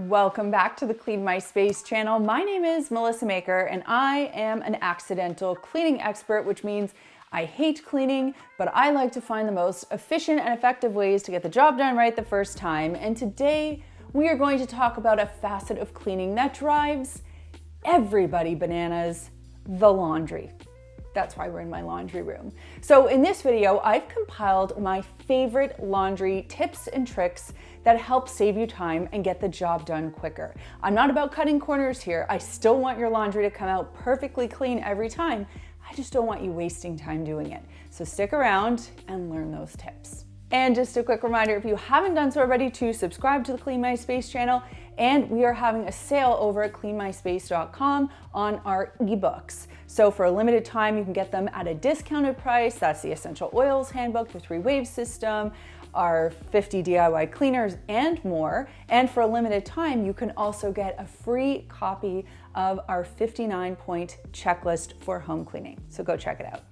Welcome back to the Clean My Space channel. My name is Melissa Maker and I am an accidental cleaning expert, which means I hate cleaning, but I like to find the most efficient and effective ways to get the job done right the first time. And today we are going to talk about a facet of cleaning that drives everybody bananas, the laundry. That's why we're in my laundry room. So in this video, I've compiled my favorite laundry tips and tricks that help save you time and get the job done quicker. I'm not about cutting corners here. I still want your laundry to come out perfectly clean every time. I just don't want you wasting time doing it. So stick around and learn those tips. And just a quick reminder, if you haven't done so already, to subscribe to the Clean My Space channel. And we are having a sale over at cleanmyspace.com on our ebooks. So for a limited time, you can get them at a discounted price. That's the Essential Oils Handbook, the 3-Wave System, our 50 DIY cleaners, and more. And for a limited time, you can also get a free copy of our 59-point checklist for home cleaning. So go check it out.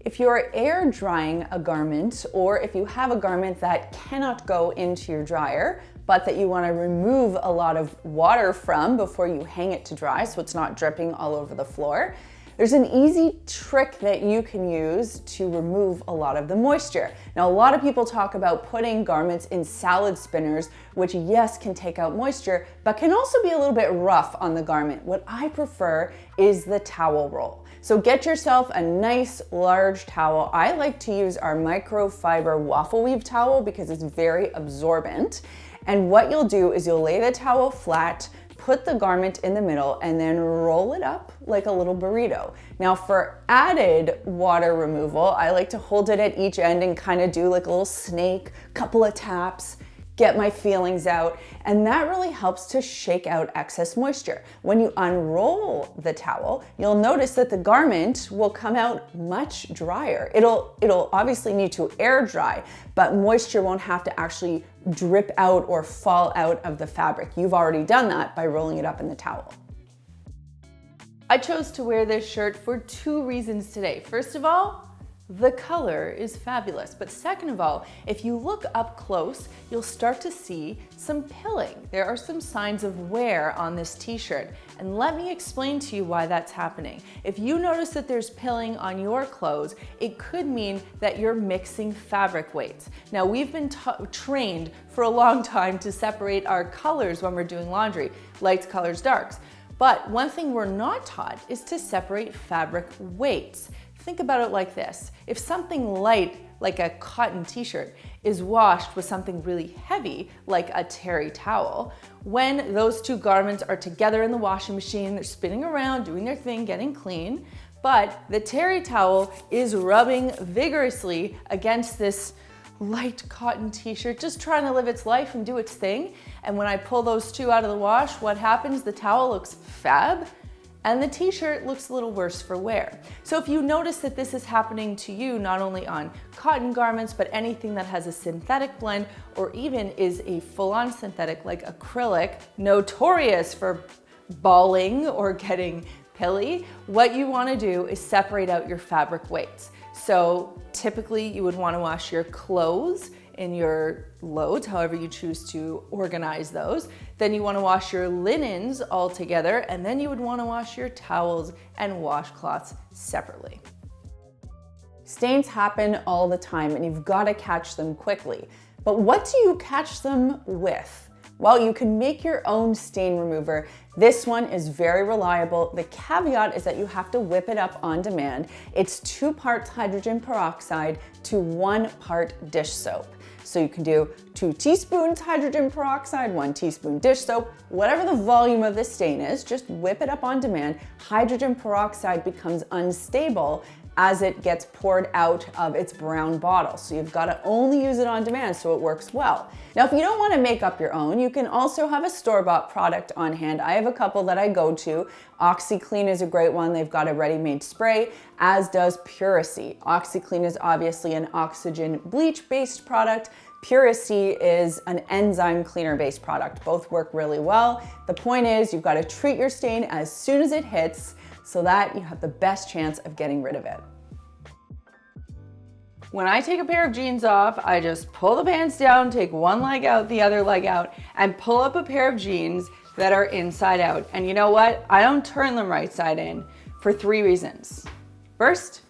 If you're air drying a garment, or if you have a garment that cannot go into your dryer, but that you want to remove a lot of water from before you hang it to dry so it's not dripping all over the floor, there's an easy trick that you can use to remove a lot of the moisture. Now, a lot of people talk about putting garments in salad spinners, which yes, can take out moisture, but can also be a little bit rough on the garment. What I prefer is the towel roll. So get yourself a nice large towel. I like to use our microfiber waffle weave towel because it's very absorbent. And what you'll do is you'll lay the towel flat, put the garment in the middle, and then roll it up like a little burrito. Now for added water removal, I like to hold it at each end and kind of do like a little snake, couple of taps, get my feelings out, and that really helps to shake out excess moisture. When you unroll the towel, you'll notice that the garment will come out much drier. It'll obviously need to air dry, but moisture won't have to actually drip out or fall out of the fabric. You've already done that by rolling it up in the towel. I chose to wear this shirt for 2 reasons today. First of all, the color is fabulous, but second of all, if you look up close, you'll start to see some pilling. There are some signs of wear on this t-shirt, and let me explain to you why that's happening. If you notice that there's pilling on your clothes, it could mean that you're mixing fabric weights. Now, we've been trained for a long time to separate our colors when we're doing laundry, lights, colors, darks. But one thing we're not taught is to separate fabric weights. Think about it like this. If something light, like a cotton t-shirt, is washed with something really heavy, like a terry towel, when those 2 garments are together in the washing machine, they're spinning around, doing their thing, getting clean, but the terry towel is rubbing vigorously against this light cotton t-shirt, just trying to live its life and do its thing. And when I pull those 2 out of the wash, what happens? The towel looks fab, and the t-shirt looks a little worse for wear. So if you notice that this is happening to you, not only on cotton garments, but anything that has a synthetic blend, or even is a full-on synthetic like acrylic, notorious for balling or getting pilly, what you wanna do is separate out your fabric weights. So typically you would wanna wash your clothes in your loads, however you choose to organize those. Then you wanna wash your linens all together, and then you would wanna wash your towels and washcloths separately. Stains happen all the time and you've gotta catch them quickly. But what do you catch them with? Well, you can make your own stain remover. This one is very reliable. The caveat is that you have to whip it up on demand. It's 2 parts hydrogen peroxide to 1 part dish soap. So you can do 2 teaspoons hydrogen peroxide, 1 teaspoon dish soap, whatever the volume of the stain is, just whip it up on demand. Hydrogen peroxide becomes unstable as it gets poured out of its brown bottle. So you've got to only use it on demand so it works well. Now, if you don't want to make up your own, you can also have a store-bought product on hand. I have a couple that I go to. OxiClean is a great one. They've got a ready-made spray, as does Puracy. OxiClean is obviously an oxygen bleach-based product. Puracy is an enzyme cleaner-based product. Both work really well. The point is, you've got to treat your stain as soon as it hits so that you have the best chance of getting rid of it. When I take a pair of jeans off, I just pull the pants down, take one leg out, the other leg out, and pull up a pair of jeans that are inside out. And you know what? I don't turn them right side in for 3 reasons. First,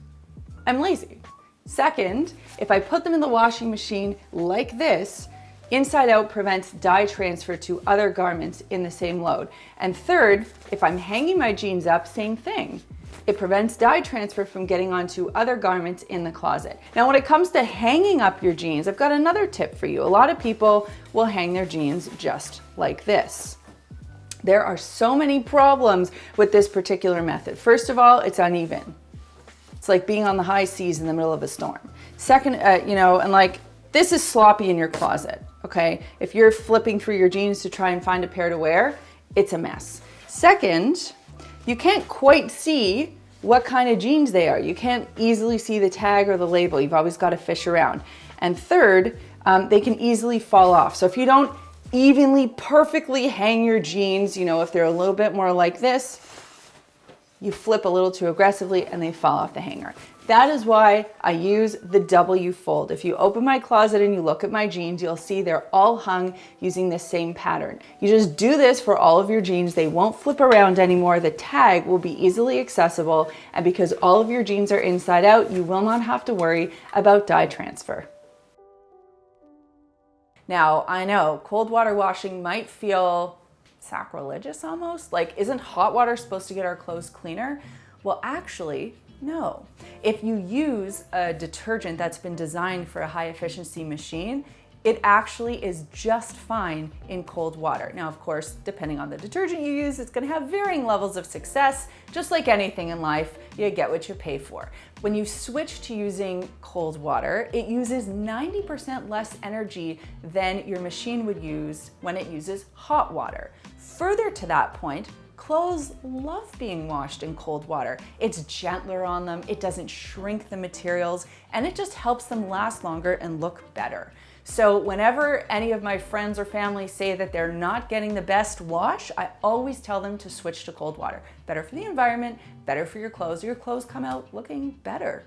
I'm lazy. Second, if I put them in the washing machine like this, inside out prevents dye transfer to other garments in the same load. And third, if I'm hanging my jeans up, same thing. It prevents dye transfer from getting onto other garments in the closet. Now, when it comes to hanging up your jeans, I've got another tip for you. A lot of people will hang their jeans just like this. There are so many problems with this particular method. First of all, it's uneven. It's like being on the high seas in the middle of a storm. Second, and like this is sloppy in your closet, okay? If you're flipping through your jeans to try and find a pair to wear, it's a mess. Second, you can't quite see what kind of jeans they are. You can't easily see the tag or the label. You've always got to fish around. And third, they can easily fall off. So if you don't evenly, perfectly hang your jeans, if they're a little bit more like this, you flip a little too aggressively and they fall off the hanger. That is why I use the W fold. If you open my closet and you look at my jeans, you'll see they're all hung using the same pattern. You just do this for all of your jeans. They won't flip around anymore. The tag will be easily accessible. And because all of your jeans are inside out, you will not have to worry about dye transfer. Now, I know cold water washing might feel sacrilegious almost. Like, isn't hot water supposed to get our clothes cleaner? Well, actually, no. If you use a detergent that's been designed for a high efficiency machine, it actually is just fine in cold water. Now, of course, depending on the detergent you use, it's gonna have varying levels of success. Just like anything in life, you get what you pay for. When you switch to using cold water, it uses 90% less energy than your machine would use when it uses hot water. Further to that point, clothes love being washed in cold water. It's gentler on them, it doesn't shrink the materials, and it just helps them last longer and look better. So whenever any of my friends or family say that they're not getting the best wash, I always tell them to switch to cold water. Better for the environment, better for your clothes. Your clothes come out looking better.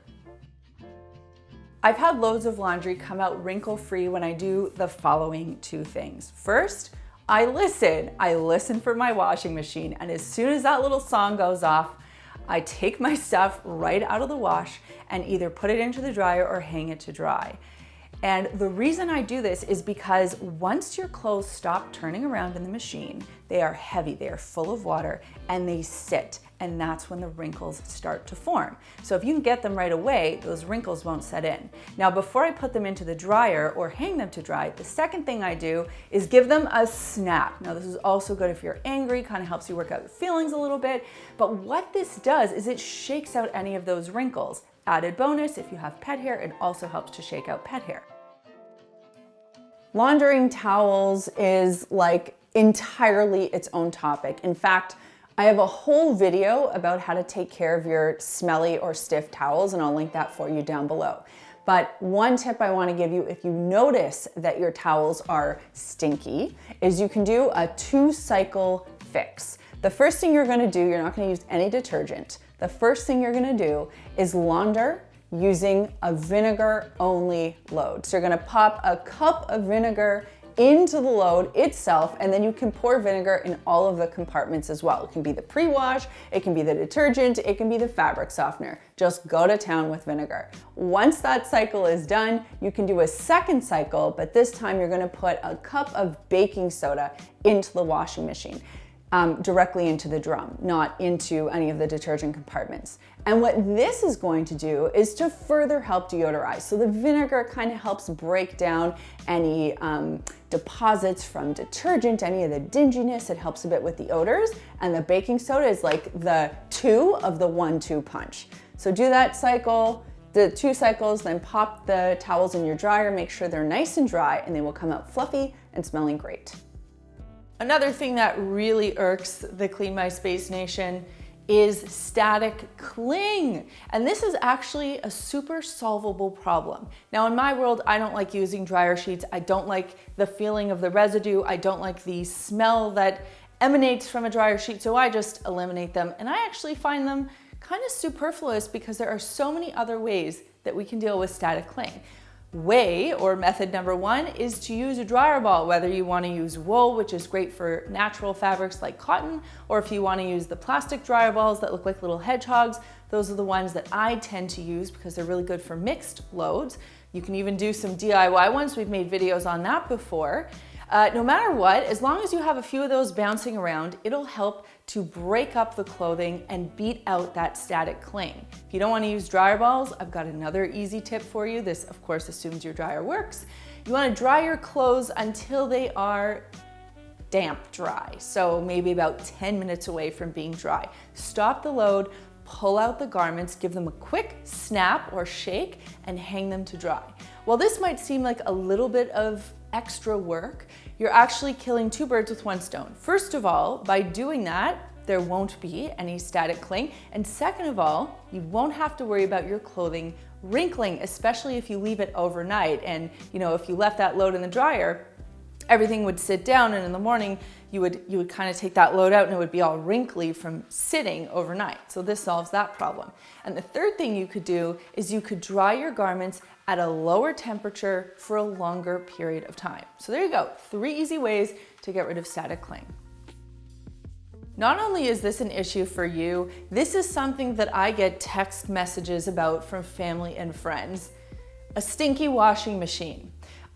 I've had loads of laundry come out wrinkle-free when I do the following 2 things. First, I listen for my washing machine, and as soon as that little song goes off, I take my stuff right out of the wash and either put it into the dryer or hang it to dry. And the reason I do this is because once your clothes stop turning around in the machine, they are heavy, they are full of water, and they sit, and that's when the wrinkles start to form. So if you can get them right away, those wrinkles won't set in. Now, before I put them into the dryer or hang them to dry, the second thing I do is give them a snap. Now, this is also good if you're angry, kind of helps you work out your feelings a little bit, but what this does is it shakes out any of those wrinkles. Added bonus, if you have pet hair, it also helps to shake out pet hair. Laundering towels is like entirely its own topic. In fact, I have a whole video about how to take care of your smelly or stiff towels, and I'll link that for you down below. But one tip I want to give you if you notice that your towels are stinky is you can do a 2-cycle fix. The first thing you're going to do, you're not going to use any detergent. The first thing you're going to do is launder using a vinegar-only load. So you're going to pop a cup of vinegar into the load itself, and then you can pour vinegar in all of the compartments as well. It can be the pre-wash, it can be the detergent, it can be the fabric softener. Just go to town with vinegar. Once that cycle is done, you can do a second cycle, but this time you're going to put a cup of baking soda into the washing machine. Directly into the drum, not into any of the detergent compartments. And what this is going to do is to further help deodorize. So the vinegar kind of helps break down any deposits from detergent, any of the dinginess. It helps a bit with the odors. And the baking soda is like the 2 of the 1-2 punch. So do that cycle, the 2 cycles, then pop the towels in your dryer, make sure they're nice and dry, and they will come out fluffy and smelling great. Another thing that really irks the Clean My Space Nation is static cling. And this is actually a super solvable problem. Now in my world, I don't like using dryer sheets. I don't like the feeling of the residue. I don't like the smell that emanates from a dryer sheet. So I just eliminate them. And I actually find them kind of superfluous because there are so many other ways that we can deal with static cling. Way, or method number one, is to use a dryer ball, whether you want to use wool, which is great for natural fabrics like cotton, or if you want to use the plastic dryer balls that look like little hedgehogs. Those are the ones that I tend to use because they're really good for mixed loads. You can even do some DIY ones. We've made videos on that before. No matter what, as long as you have a few of those bouncing around, it'll help to break up the clothing and beat out that static cling. If you don't want to use dryer balls, I've got another easy tip for you. This, of course, assumes your dryer works. You want to dry your clothes until they are damp dry. So maybe about 10 minutes away from being dry. Stop the load, pull out the garments, give them a quick snap or shake, and hang them to dry. While this might seem like a little bit of extra work, you're actually killing two birds with one stone. First of all, by doing that, there won't be any static cling. And second of all, you won't have to worry about your clothing wrinkling, especially if you leave it overnight. And if you left that load in the dryer, everything would sit down, and in the morning you would kind of take that load out and it would be all wrinkly from sitting overnight. So this solves that problem. And the third thing you could do is you could dry your garments at a lower temperature for a longer period of time. So there you go, 3 easy ways to get rid of static cling. Not only is this an issue for you, this is something that I get text messages about from family and friends: a stinky washing machine.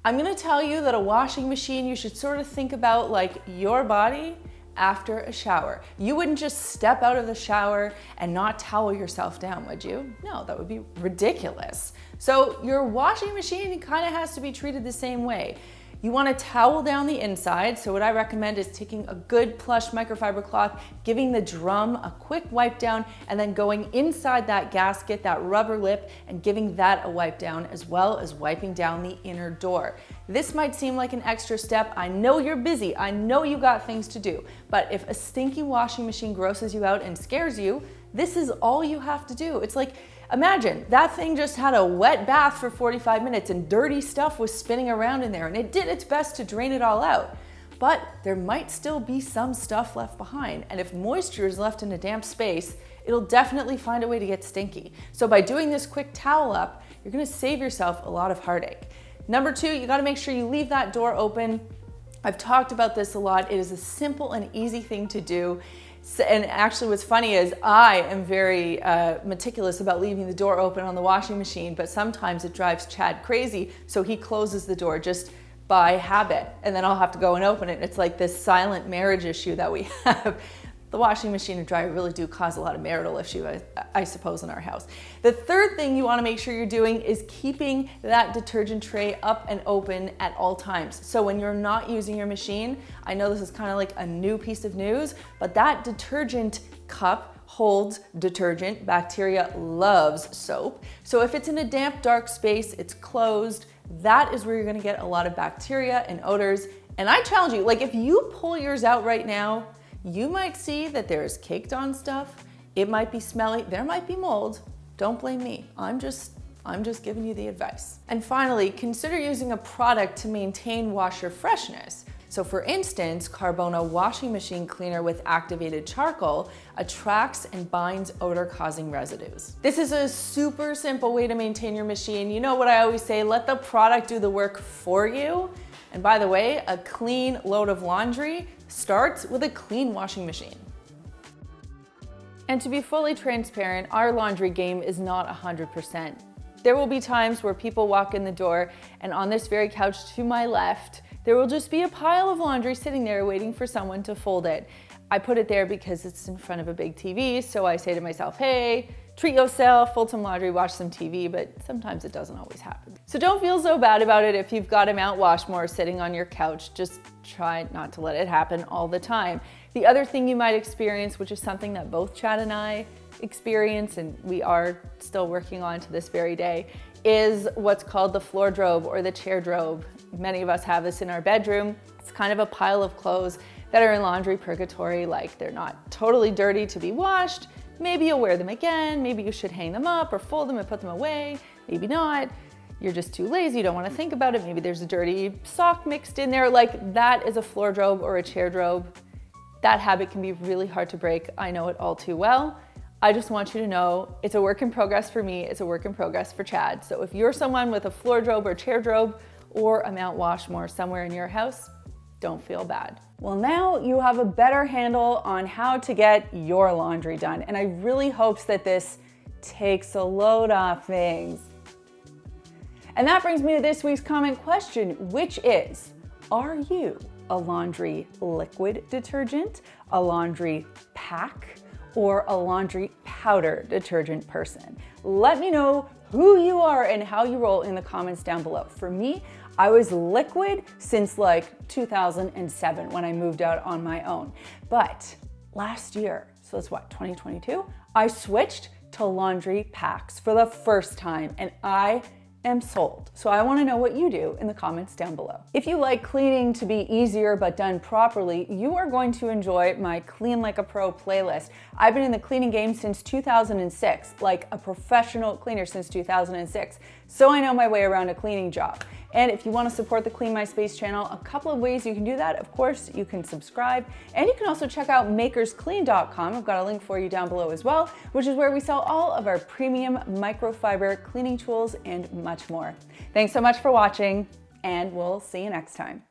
I'm gonna tell you that a washing machine, you should sort of think about like your body after a shower. You wouldn't just step out of the shower and not towel yourself down, would you? No, that would be ridiculous. So your washing machine kind of has to be treated the same way. You want to towel down the inside, so what I recommend is taking a good plush microfiber cloth, giving the drum a quick wipe down, and then going inside that gasket, that rubber lip, and giving that a wipe down, as well as wiping down the inner door. This might seem like an extra step. I know you're busy. I know you got things to do. But if a stinky washing machine grosses you out and scares you, this is all you have to do. It's like, imagine that thing just had a wet bath for 45 minutes and dirty stuff was spinning around in there, and it did its best to drain it all out. But there might still be some stuff left behind, and if moisture is left in a damp space, it'll definitely find a way to get stinky. So by doing this quick towel up, you're gonna save yourself a lot of heartache. Number 2, you gotta make sure you leave that door open. I've talked about this a lot. It is a simple and easy thing to do. And actually what's funny is I am very meticulous about leaving the door open on the washing machine, but sometimes it drives Chad crazy, so he closes the door just by habit, and then I'll have to go and open it. It's like this silent marriage issue that we have. The washing machine and dryer really do cause a lot of marital issue, I suppose, in our house. The third thing you want to make sure you're doing is keeping that detergent tray up and open at all times. So when you're not using your machine, I know this is kind of like a new piece of news, but that detergent cup holds detergent. Bacteria loves soap. So if it's in a damp, dark space, it's closed, that is where you're going to get a lot of bacteria and odors. And I challenge you, like if you pull yours out right now, you might see that there's caked on stuff. It might be smelly. There might be mold. Don't blame me. I'm just giving you the advice. And finally, consider using a product to maintain washer freshness. So for instance, Carbona washing machine cleaner with activated charcoal attracts and binds odor-causing residues. This is a super simple way to maintain your machine. You know what I always say, let the product do the work for you. And by the way, a clean load of laundry starts with a clean washing machine. And to be fully transparent, our laundry game is not 100%. There will be times where people walk in the door and on this very couch to my left, there will just be a pile of laundry sitting there waiting for someone to fold it. I put it there because it's in front of a big TV, so I say to myself, hey, treat yourself, fold some laundry, watch some TV, but sometimes it doesn't always happen. So don't feel so bad about it if you've got a Mount Washmore sitting on your couch. Just try not to let it happen all the time. The other thing you might experience, which is something that both Chad and I experience and we are still working on to this very day, is what's called the floor drobe or the chair drobe. Many of us have this in our bedroom. It's kind of a pile of clothes that are in laundry purgatory, like they're not totally dirty to be washed. Maybe you'll wear them again, maybe you should hang them up or fold them and put them away, maybe not. You're just too lazy, you don't want to think about it, maybe there's a dirty sock mixed in there. Like that is a floor drobe or a chair drobe. That habit can be really hard to break, I know it all too well. I just want you to know it's a work in progress for me, it's a work in progress for Chad. So if you're someone with a floor drobe or chair drobe or a Mount Washmore somewhere in your house, don't feel bad. Well, now you have a better handle on how to get your laundry done. And I really hope that this takes a load off things. And that brings me to this week's comment question, which is, are you a laundry liquid detergent, a laundry pack, or a laundry powder detergent person? Let me know who you are and how you roll in the comments down below. For me, I was liquid since like 2007 when I moved out on my own. But last year, so that's what, 2022, I switched to laundry packs for the first time and I am sold. So I want to know what you do in the comments down below. If you like cleaning to be easier but done properly, you are going to enjoy my Clean Like a Pro playlist. I've been in the cleaning game since 2006, like a professional cleaner since 2006. So I know my way around a cleaning job. And if you want to support the Clean My Space channel, a couple of ways you can do that. Of course, you can subscribe, and you can also check out makersclean.com. I've got a link for you down below as well, which is where we sell all of our premium microfiber cleaning tools and much more. Thanks so much for watching, and we'll see you next time.